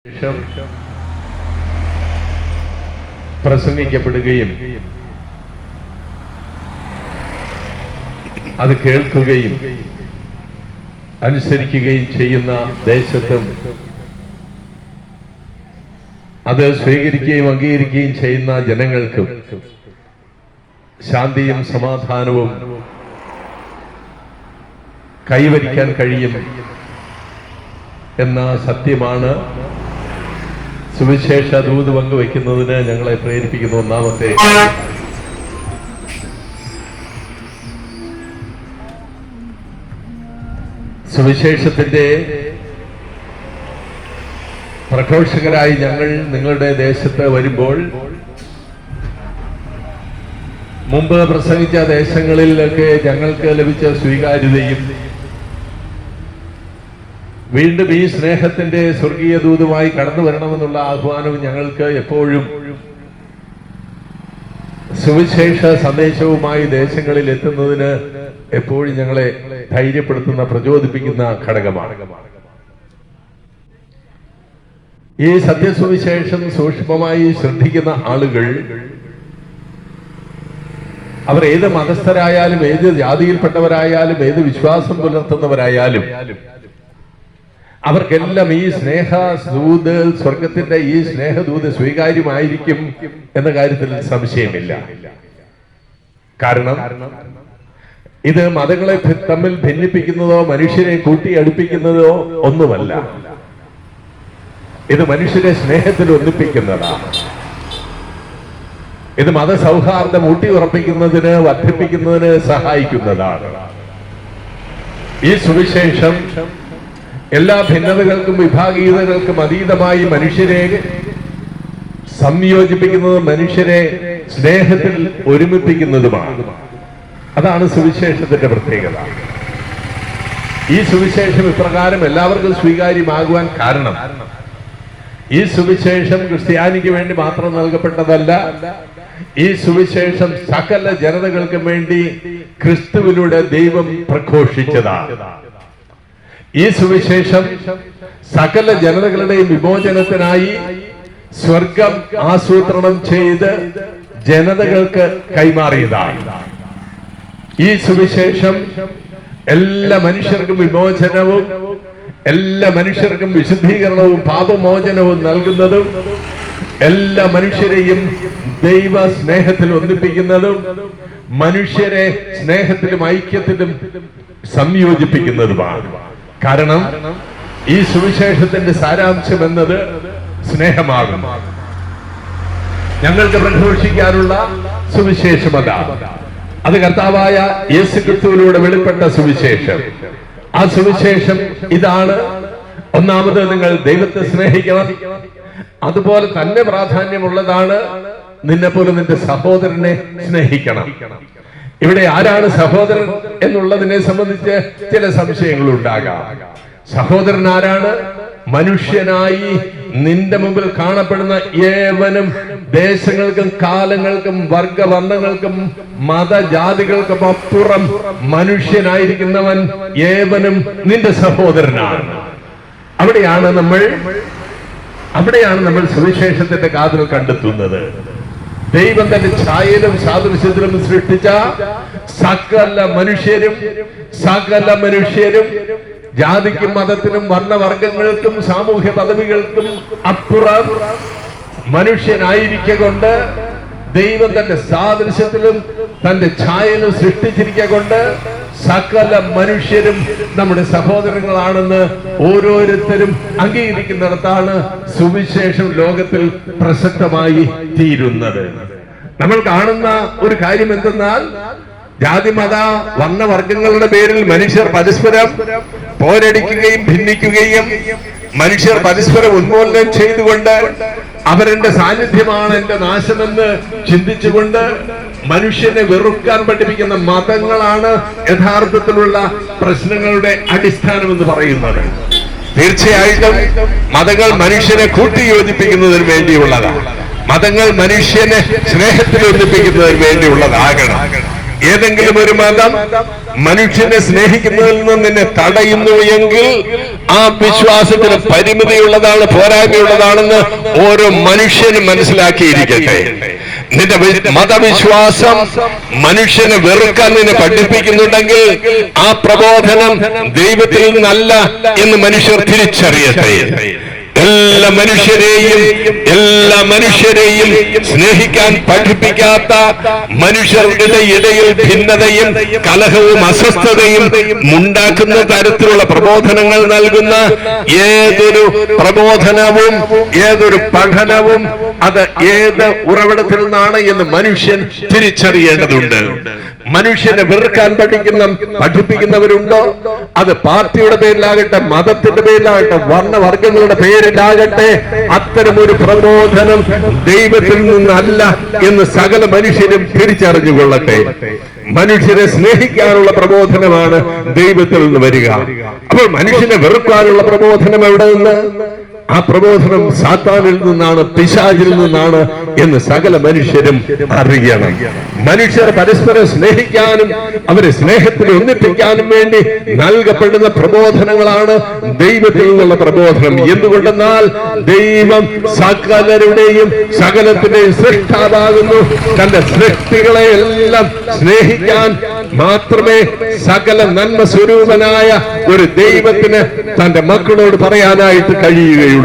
ശേഷം പ്രസംഗിക്കപ്പെടുകയും അത് കേൾക്കുകയും അനുസരിക്കുകയും ചെയ്യുന്ന ദേശത്തും അത് സ്വീകരിക്കുകയും അംഗീകരിക്കുകയും ചെയ്യുന്ന ജനങ്ങൾക്കും ശാന്തിയും സമാധാനവും കൈവരിക്കാൻ കഴിയും എന്ന സത്യമാണ് സുവിശേഷ ദൂത് പങ്കുവയ്ക്കുന്നതിന് ഞങ്ങളെ പ്രേരിപ്പിക്കുന്ന ഒന്നാമത്തെ സുവിശേഷത്തിന്റെ പ്രഘോഷകരായി ഞങ്ങൾ നിങ്ങളുടെ ദേശത്ത് വരുമ്പോൾ മുമ്പ് പ്രസംഗിച്ച ദേശങ്ങളിലൊക്കെ ഞങ്ങൾക്ക് ലഭിച്ച സ്വീകാര്യതയും വീണ്ടും ഈ സ്നേഹത്തിന്റെ സ്വർഗീയ ദൂതുമായി കടന്നു വരണമെന്നുള്ള ആഹ്വാനവും ഞങ്ങൾക്ക് എപ്പോഴും സുവിശേഷ സന്ദേശവുമായി ദേശങ്ങളിൽ എത്തുന്നതിന് എപ്പോഴും ഞങ്ങളെ ധൈര്യപ്പെടുത്തുന്ന പ്രചോദിപ്പിക്കുന്ന ഘടകമാണ്. ഈ സത്യസുവിശേഷം സൂക്ഷ്മമായി ശ്രദ്ധിക്കുന്ന ആളുകൾ അവർ ഏത് മതസ്ഥരായാലും ഏത് ജാതിയിൽപ്പെട്ടവരായാലും ഏത് വിശ്വാസം പുലർത്തുന്നവരായാലും അവർക്കെല്ലാം ഈ സ്നേഹദൂത് സ്വർഗത്തിന്റെ ഈ സ്നേഹദൂത് സ്വീകാര്യമായിരിക്കും എന്ന കാര്യത്തിൽ സംശയമില്ല. കാരണം ഇത് മതങ്ങളെ തമ്മിൽ ഭിന്നിപ്പിക്കുന്നതോ മനുഷ്യരെ കൂട്ടിയടുപ്പിക്കുന്നതോ ഒന്നുമല്ല. ഇത് മനുഷ്യരെ സ്നേഹത്തിൽ ഒന്നിപ്പിക്കുന്നതാണ്. ഇത് മതസൗഹാർദ്ദം ഊട്ടിയുറപ്പിക്കുന്നതിന് വർദ്ധിപ്പിക്കുന്നതിന് സഹായിക്കുന്നതാണ്. ഈ സുവിശേഷം എല്ലാ ഭിന്നതകൾക്കും വിഭാഗീയതകൾക്കും അതീതമായി മനുഷ്യരെ സംയോജിപ്പിക്കുന്നതും മനുഷ്യരെ സ്നേഹത്തിൽ ഒരുമിപ്പിക്കുന്നതുമാണ്. അതാണ് സുവിശേഷത്തിന്റെ പ്രത്യേകത. ഈ സുവിശേഷം ഇപ്രകാരം എല്ലാവർക്കും സ്വീകാര്യമാകുവാൻ കാരണം ഈ സുവിശേഷം ക്രിസ്ത്യാനിക്ക് വേണ്ടി മാത്രം നൽകപ്പെട്ടതല്ല. ഈ സുവിശേഷം സകല ജനതകൾക്കും വേണ്ടി ക്രിസ്തുവിലൂടെ ദൈവം പ്രഘോഷിച്ചതാണ്. ഈ സുവിശേഷം സകല ജനതകളുടെയും വിമോചനത്തിനായി സ്വർഗം ആസൂത്രണം ചെയ്ത് ജനതകൾക്ക് കൈമാറിയതാണ്. ഈ സുവിശേഷം എല്ലാ മനുഷ്യർക്കും വിമോചനവും എല്ലാ മനുഷ്യർക്കും വിശുദ്ധീകരണവും പാപമോചനവും നൽകുന്നതും എല്ലാ മനുഷ്യരെയും ദൈവ സ്നേഹത്തിൽ ഒന്നിപ്പിക്കുന്നതും മനുഷ്യരെ സ്നേഹത്തിലും ഐക്യത്തിലും സംയോജിപ്പിക്കുന്നതുമാണ്. കാരണം ഈ സുവിശേഷത്തിന്റെ സാരാംശം എന്നത് സ്നേഹമാകും. ഞങ്ങൾക്ക് പ്രഘോഷിക്കാനുള്ള സുവിശേഷം അതാണ്. അത് കർത്താവായ യേശുക്രിസ്തുവിലൂടെ വെളിപ്പെട്ട സുവിശേഷം. ആ സുവിശേഷം ഇതാണ്. ഒന്നാമത് നിങ്ങൾ ദൈവത്തെ സ്നേഹിക്കണം. അതുപോലെ തന്നെ പ്രാധാന്യമുള്ളതാണ് നിന്നെപ്പോലെ നിന്റെ സഹോദരനെ സ്നേഹിക്കണം. ഇവിടെ ആരാണ് സഹോദരൻ എന്നുള്ളതിനെ സംബന്ധിച്ച് ചില സംശയങ്ങൾ ഉണ്ടാകാം. സഹോദരൻ ആരാണ്? മനുഷ്യനായി നിന്റെ മുമ്പിൽ കാണപ്പെടുന്ന ഏവനും ദേശങ്ങൾക്കും കാലങ്ങൾക്കും വർഗവർണ്ണങ്ങൾക്കും മതജാതികൾക്കും അപ്പുറം മനുഷ്യനായിരിക്കുന്നവൻ ഏവനും നിന്റെ സഹോദരനാണ്. അവിടെയാണ് നമ്മൾ സുവിശേഷത്തിന്റെ കാതൽ കണ്ടെത്തുന്നത്. ദൈവം തന്റെ ഛായയിലും സാദൃശ്യത്തിലും സൃഷ്ടിച്ച സകല മനുഷ്യരും ജാതിക്കും മതത്തിനും വർണ്ണവർഗങ്ങൾക്കും സാമൂഹ്യ പദവികൾക്കും അപ്പുറം മനുഷ്യനായിരിക്കൊണ്ട് ദൈവം തന്റെ സാദൃശ്യത്തിലും തന്റെ ഛായയിലും സൃഷ്ടിച്ചിരിക്കൊണ്ട് സകല മനുഷ്യരും നമ്മുടെ സഹോദരങ്ങളാണെന്ന് ഓരോരുത്തരും അംഗീകരിക്കുന്നിടത്താണ് സുവിശേഷം ലോകത്തിൽ പ്രസക്തമായി തീരുന്നത്. നമ്മൾ കാണുന്ന ഒരു കാര്യം എന്തെന്നാൽ ജാതിമത വർണ്ണവർഗങ്ങളുടെ പേരിൽ മനുഷ്യർ പരസ്പരം പോരടിക്കുകയും ഭിന്നിക്കുകയും മനുഷ്യർ പരസ്പരം ഉന്മൂലനം ചെയ്തുകൊണ്ട് അവരെന്റെ സാന്നിധ്യമാണ് എന്റെ നാശമെന്ന് ചിന്തിച്ചുകൊണ്ട് മനുഷ്യനെ വെറുക്കാൻ പഠിപ്പിക്കുന്ന മതങ്ങളാണ് യഥാർത്ഥത്തിലുള്ള പ്രശ്നങ്ങളുടെ അടിസ്ഥാനം എന്ന് പറയുന്നത്. തീർച്ചയായിട്ടും മതങ്ങൾ മനുഷ്യനെ കൂട്ടിയോജിപ്പിക്കുന്നതിന് വേണ്ടിയുള്ളതാണ്. മതങ്ങൾ മനുഷ്യനെ സ്നേഹത്തിൽ ഒന്നിപ്പിക്കുന്നതിന് വേണ്ടിയുള്ളതാകണം. ഏതെങ്കിലും ഒരു മതം മനുഷ്യനെ സ്നേഹിക്കുന്നതിൽ നിന്ന് നിന്നെ തടയുന്നു എങ്കിൽ ആ വിശ്വാസത്തിന് പരിമിതിയുള്ളതാണ്, പോരായ്മയുള്ളതാണെന്ന് ഓരോ മനുഷ്യനും മനസ്സിലാക്കിയിരിക്കട്ടെ. നിന്റെ മതവിശ്വാസം മനുഷ്യനെ വെറുക്കാൻ നിന്നെ പഠിപ്പിക്കുന്നുണ്ടെങ്കിൽ ആ പ്രബോധനം ദൈവത്തിൽ നിന്നല്ല എന്ന് മനുഷ്യർ തിരിച്ചറിയട്ടെ. എല്ലാ മനുഷ്യരെയും സ്നേഹിക്കാൻ പഠിപ്പിക്കാത്ത, മനുഷ്യരുടെ ഇടയിൽ ഭിന്നതയും കലഹവും അസ്വസ്ഥതയും ഉണ്ടാക്കുന്ന തരത്തിലുള്ള പ്രബോധനങ്ങൾ നൽകുന്ന ഏതൊരു പ്രബോധനവും, ഏതൊരു പഠനവും അത് ഏത് ഉറവിടത്തിൽ നിന്നാണ് എന്ന് മനുഷ്യൻ തിരിച്ചറിയേണ്ടതുണ്ട്. മനുഷ്യനെ വെറുക്കാൻ പഠിപ്പിക്കുന്നവരുണ്ടോ? അത് പാർട്ടിയുടെ പേരിലാകട്ടെ, മതത്തിന്റെ പേരിലാകട്ടെ, വർണ്ണവർഗങ്ങളുടെ പേരിലാകട്ടെ, അത്തരമൊരു പ്രബോധനം ദൈവത്തിൽ നിന്നല്ല എന്ന് സകല മനുഷ്യരും തിരിച്ചറിഞ്ഞുകൊള്ളട്ടെ. മനുഷ്യരെ സ്നേഹിക്കാനുള്ള പ്രബോധനമാണ് ദൈവത്തിൽ നിന്ന് വരിക. അപ്പോൾ മനുഷ്യനെ വെറുക്കാനുള്ള പ്രബോധനം എവിടെ നിന്ന്? ആ പ്രബോധനം സാത്താനിൽ നിന്നാണ്, പിശാചിൽ നിന്നാണ് എന്ന് സകല മനുഷ്യരും അറിയണം. മനുഷ്യർ പരസ്പരം സ്നേഹിക്കാനും അവരെ സ്നേഹത്തിൽ ഒന്നിപ്പിക്കാനും വേണ്ടി നൽകപ്പെടുന്ന പ്രബോധനങ്ങളാണ് ദൈവത്തിൽ നിന്നുള്ള പ്രബോധനം. എന്തുകൊണ്ടെന്നാൽ ദൈവം സകലരുടെയും സകലത്തിന്റെയും സൃഷ്ടാവാകുന്നു. തന്റെ സൃഷ്ടികളെ എല്ലാം സ്നേഹിക്കാൻ മാത്രമേ സകല നന്മ സ്വരൂപനായ ഒരു ദൈവത്തിന് തന്റെ മക്കളോട് പറയാനായിട്ട് കഴിയുകയുള്ളൂ.